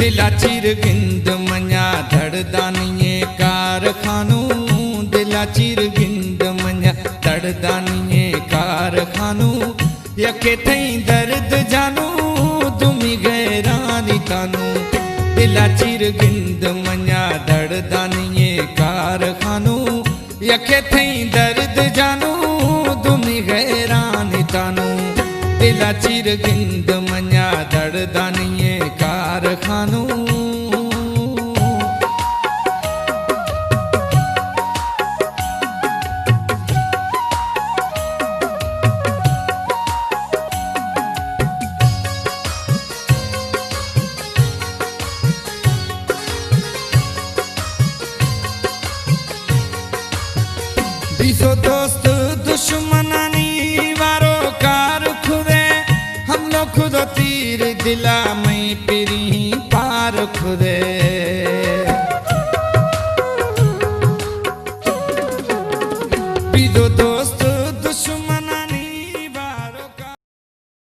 दिला चिर गिंद मञा धड़दानिए कारखानू दिला चिर गिंद मञा धड़दानिए कारखानू यके थई दर्द जानू तुमी गैरानी तानू दिला चिर गिंद मञा धड़दानिए कारखानू यके थई दर्द जानू तुमी गैरानी तानू दिला चिर गिंद मञा धड़दानिए कारखानू दिसो दोस्त दुश्मनानी वारो कार खुदे हम लोग खुद तीर दिला मई पिरी पार खुदे